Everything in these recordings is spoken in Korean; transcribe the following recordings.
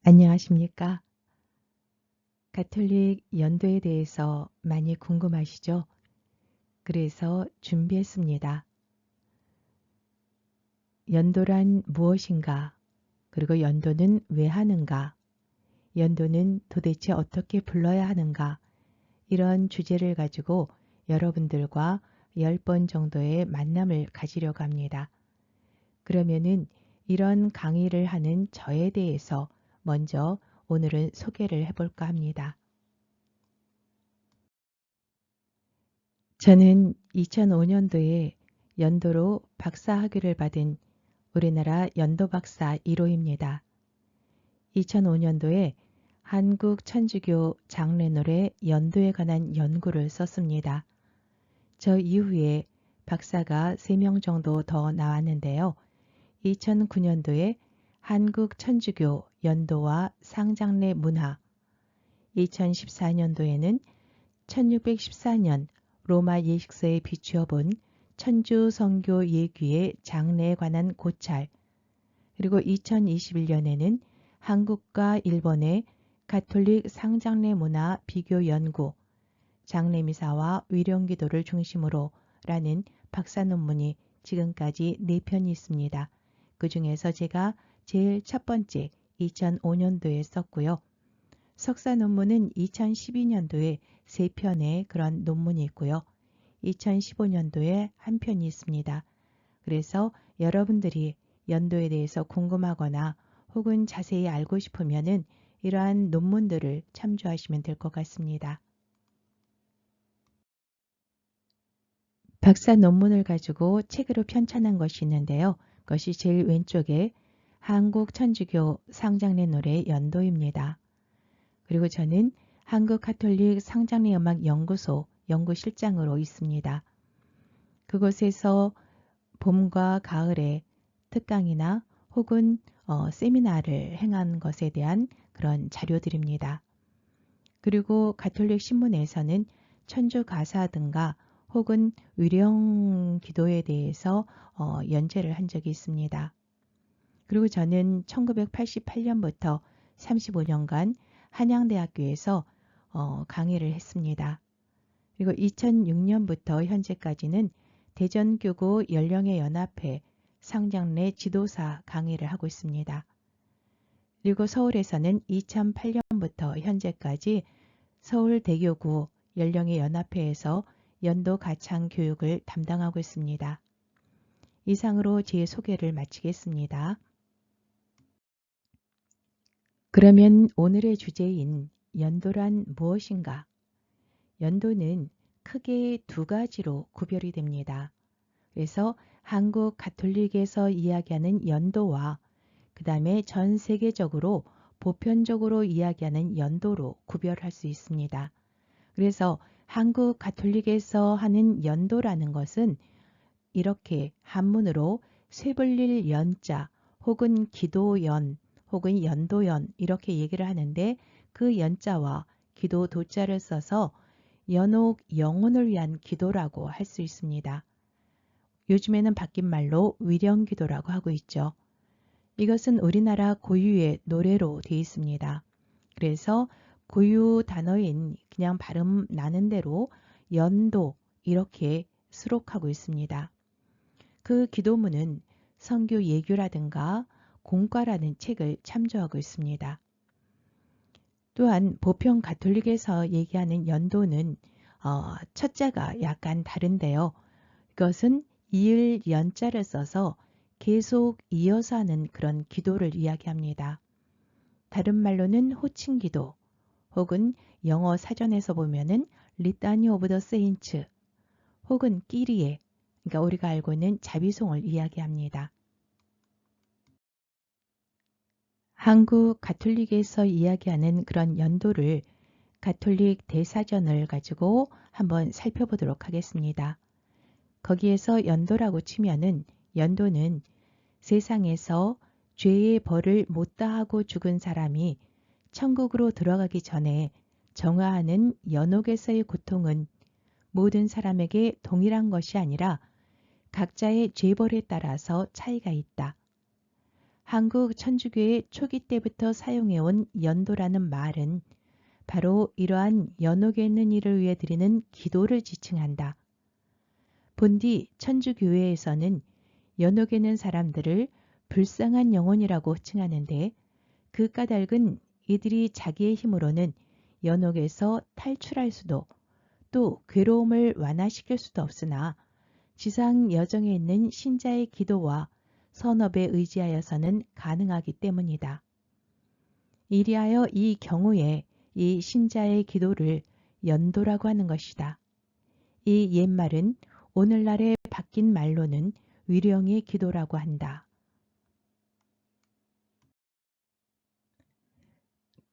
안녕하십니까? 가톨릭 연도에 대해서 많이 궁금하시죠? 그래서 준비했습니다. 연도란 무엇인가? 그리고 연도는 왜 하는가? 연도는 도대체 어떻게 불러야 하는가? 이런 주제를 가지고 여러분들과 10번 정도의 만남을 가지려고 합니다. 그러면은 이런 강의를 하는 저에 대해서 먼저 오늘은 소개를 해볼까 합니다. 저는 2005년도에 연도로 박사학위를 받은 우리나라 연도 박사 1호입니다. 2005년도에 한국 천주교 장례노래 연도에 관한 연구를 썼습니다. 저 이후에 박사가 3명 정도 더 나왔는데요. 2009년도에 한국 천주교 연도와 상장례 문화, 2014년도에는 1614년 로마 예식서에 비추어 본 천주 성교 예규의 장례에 관한 고찰, 그리고 2021년에는 한국과 일본의 가톨릭 상장례 문화 비교 연구, 장례미사와 위령기도를 중심으로 라는 박사 논문이 지금까지 4편이 있습니다. 그 중에서 제가 제일 첫 번째 2005년도에 썼고요. 석사 논문은 2012년도에 3편의 그런 논문이 있고요. 2015년도에 한 편이 있습니다. 그래서 여러분들이 연도에 대해서 궁금하거나 혹은 자세히 알고 싶으면은 이러한 논문들을 참조하시면 될 것 같습니다. 박사 논문을 가지고 책으로 편찬한 것이 있는데요. 그것이 제일 왼쪽에 한국 천주교 상장례 노래 연도입니다. 그리고 저는 한국 가톨릭 상장례 음악 연구소 연구실장으로 있습니다. 그곳에서 봄과 가을에 특강이나 혹은 세미나를 행한 것에 대한 그런 자료들입니다. 그리고 가톨릭 신문에서는 천주 가사 등과 혹은 위령 기도에 대해서 연재를 한 적이 있습니다. 그리고 저는 1988년부터 35년간 한양대학교에서 강의를 했습니다. 그리고 2006년부터 현재까지는 대전교구 연령의 연합회 상장례 지도사 강의를 하고 있습니다. 그리고 서울에서는 2008년부터 현재까지 서울대교구 연령의 연합회에서 연도 가창 교육을 담당하고 있습니다. 이상으로 제 소개를 마치겠습니다. 그러면 오늘의 주제인 연도란 무엇인가? 연도는 크게 두 가지로 구별이 됩니다. 그래서 한국 가톨릭에서 이야기하는 연도와 그 다음에 전 세계적으로 보편적으로 이야기하는 연도로 구별할 수 있습니다. 그래서 한국 가톨릭에서 하는 연도라는 것은 이렇게 한문으로 쇠불릴 연자 혹은 기도연 혹은 연도연 이렇게 얘기를 하는데 그 연자와 기도 도자를 써서 연옥 영혼을 위한 기도라고 할 수 있습니다. 요즘에는 바뀐 말로 위령기도라고 하고 있죠. 이것은 우리나라 고유의 노래로 되어 있습니다. 그래서 고유 단어인 그냥 발음 나는 대로 연도 이렇게 수록하고 있습니다. 그 기도문은 성교 예규라든가 공과라는 책을 참조하고 있습니다. 또한 보편 가톨릭에서 얘기하는 연도는 첫자가 약간 다른데요. 이것은 이을 연자를 써서 계속 이어서 하는 그런 기도를 이야기합니다. 다른 말로는 호칭기도 혹은 영어 사전에서 보면은 리타니 오브 더 세인츠 혹은 끼리에 그러니까 우리가 알고 있는 자비송을 이야기합니다. 한국 가톨릭에서 이야기하는 그런 연도를 가톨릭 대사전을 가지고 한번 살펴보도록 하겠습니다. 거기에서 연도라고 치면은 연도는 세상에서 죄의 벌을 못 다하고 죽은 사람이 천국으로 들어가기 전에 정화하는 연옥에서의 고통은 모든 사람에게 동일한 것이 아니라 각자의 죄벌에 따라서 차이가 있다. 한국 천주교의 초기 때부터 사용해온 연도라는 말은 바로 이러한 연옥에 있는 이를 위해 드리는 기도를 지칭한다. 본디 천주교회에서는 연옥에 있는 사람들을 불쌍한 영혼이라고 칭하는데 그 까닭은 이들이 자기의 힘으로는 연옥에서 탈출할 수도 또 괴로움을 완화시킬 수도 없으나 지상 여정에 있는 신자의 기도와 선업에 의지하여서는 가능하기 때문이다. 이리하여 이 경우에 이 신자의 기도를 연도라고 하는 것이다. 이 옛말은 오늘날에 바뀐 말로는 위령의 기도라고 한다.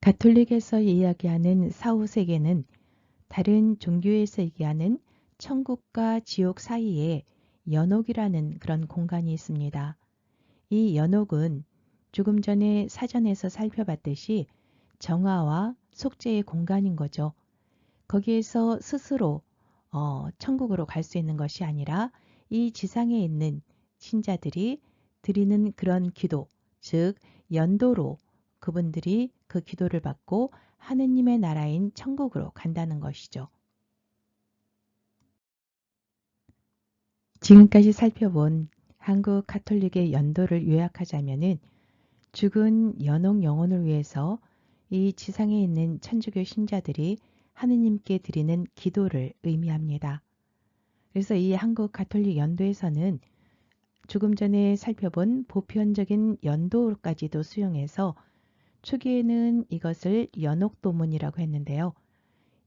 가톨릭에서 이야기하는 사후세계는 다른 종교에서 얘기하는 천국과 지옥 사이에 연옥이라는 그런 공간이 있습니다. 이 연옥은 조금 전에 사전에서 살펴봤듯이 정화와 속죄의 공간인 거죠. 거기에서 스스로 천국으로 갈 수 있는 것이 아니라 이 지상에 있는 신자들이 드리는 그런 기도, 즉 연도로 그분들이 그 기도를 받고 하느님의 나라인 천국으로 간다는 것이죠. 지금까지 살펴본 한국 가톨릭의 연도를 요약하자면은 죽은 연옥 영혼을 위해서 이 지상에 있는 천주교 신자들이 하느님께 드리는 기도를 의미합니다. 그래서 이 한국 가톨릭 연도에서는 조금 전에 살펴본 보편적인 연도까지도 수용해서 초기에는 이것을 연옥도문이라고 했는데요.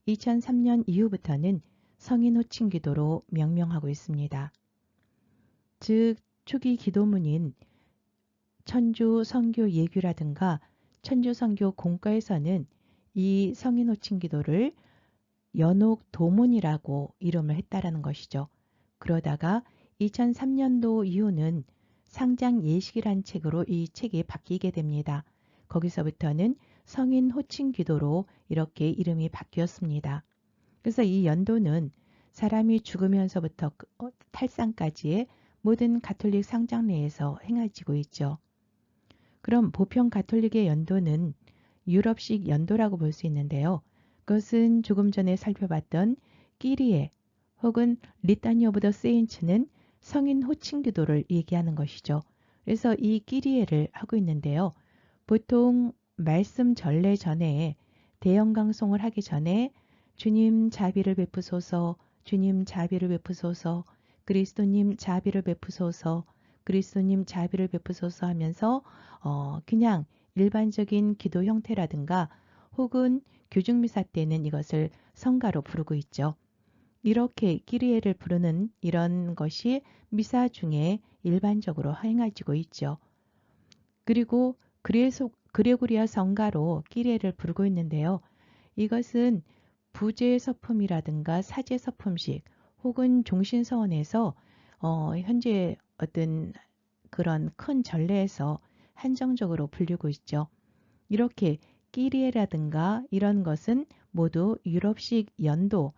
2003년 이후부터는 성인 호칭 기도로 명명하고 있습니다. 즉 초기 기도문인 천주 성교 예규라든가 천주 성교 공과에서는 이 성인 호칭 기도를 연옥 도문이라고 이름을 했다라는 것이죠. 그러다가 2003년도 이후는 상장 예식이란 책으로 이 책이 바뀌게 됩니다. 거기서부터는 성인 호칭 기도로 이렇게 이름이 바뀌었습니다. 그래서 이 연도는 사람이 죽으면서부터 탈상까지의 모든 가톨릭 상장례에서 행해지고 있죠. 그럼 보편 가톨릭의 연도는 유럽식 연도라고 볼 수 있는데요. 그것은 조금 전에 살펴봤던 끼리에 혹은 리타니 오브 더 세인츠는 성인 호칭 기도를 얘기하는 것이죠. 그래서 이 끼리에를 하고 있는데요. 보통 말씀 전례 전에 대영강송을 하기 전에 주님 자비를 베푸소서, 주님 자비를 베푸소서, 그리스도님 자비를 베푸소서, 그리스도님 자비를 베푸소서 하면서 그냥 일반적인 기도 형태라든가 혹은 교중미사 때는 이것을 성가로 부르고 있죠. 이렇게 끼리에를 부르는 이런 것이 미사 중에 일반적으로 행해지고 있죠. 그리고 그레고리아 성가로 끼리에를 부르고 있는데요. 이것은 부제서품이라든가 사제서품식 혹은 종신서원에서 현재 어떤 그런 큰 전례에서 한정적으로 불리고 있죠. 이렇게 끼리에라든가 이런 것은 모두 유럽식 연도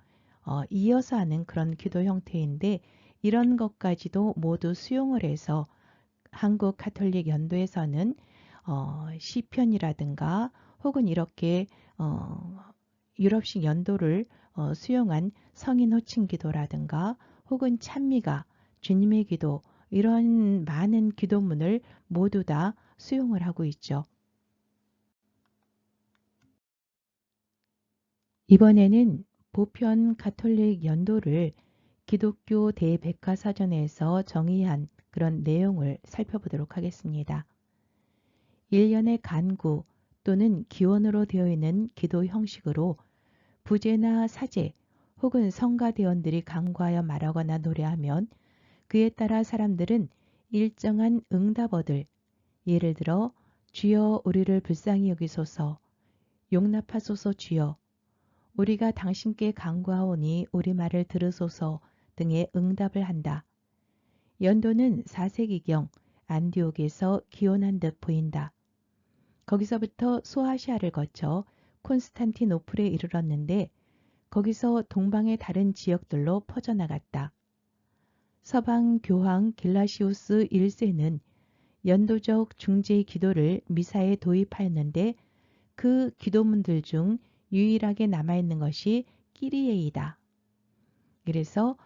이어서 하는 그런 기도 형태인데 이런 것까지도 모두 수용을 해서 한국 가톨릭 연도에서는 시편이라든가 혹은 이렇게 유럽식 연도를 수용한 성인 호칭 기도라든가 혹은 찬미가 주님의 기도 이런 많은 기도문을 모두 다 수용을 하고 있죠. 이번에는 보편 가톨릭 연도를 기독교 대백과사전에서 정의한 그런 내용을 살펴보도록 하겠습니다. 일련의 간구 또는 기원으로 되어 있는 기도 형식으로 부제나 사제 혹은 성가대원들이 간구하여 말하거나 노래하면 그에 따라 사람들은 일정한 응답어들, 예를 들어 주여 우리를 불쌍히 여기소서, 용납하소서 주여, 우리가 당신께 간구하오니 우리 말을 들으소서 등의 응답을 한다. 연도는 4세기경 안디옥에서 기원한 듯 보인다. 거기서부터 소아시아를 거쳐 콘스탄티노플에 이르렀는데 거기서 동방의 다른 지역들로 퍼져나갔다. 서방 교황 길라시우스 1세는 연도적 중재 기도를 미사에 도입하였는데 그 기도문들 중 유일하게 남아있는 것이 끼리에이다. 그래서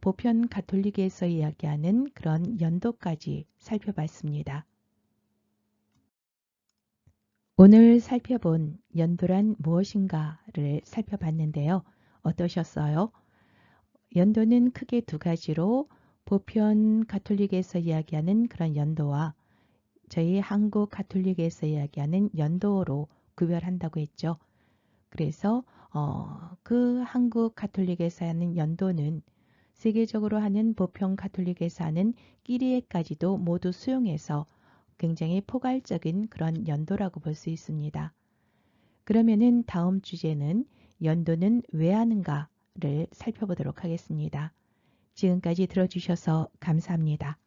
보편 가톨릭에서 이야기하는 그런 연도까지 살펴봤습니다. 오늘 살펴본 연도란 무엇인가를 살펴봤는데요. 어떠셨어요? 연도는 크게 두 가지로 보편 가톨릭에서 이야기하는 그런 연도와 저희 한국 가톨릭에서 이야기하는 연도로 구별한다고 했죠. 그래서 그 한국 가톨릭에서 하는 연도는 세계적으로 하는 보편 가톨릭에서 하는 끼리에까지도 모두 수용해서 굉장히 포괄적인 그런 연도라고 볼 수 있습니다. 그러면은 다음 주제는 연도는 왜 하는가를 살펴보도록 하겠습니다. 지금까지 들어주셔서 감사합니다.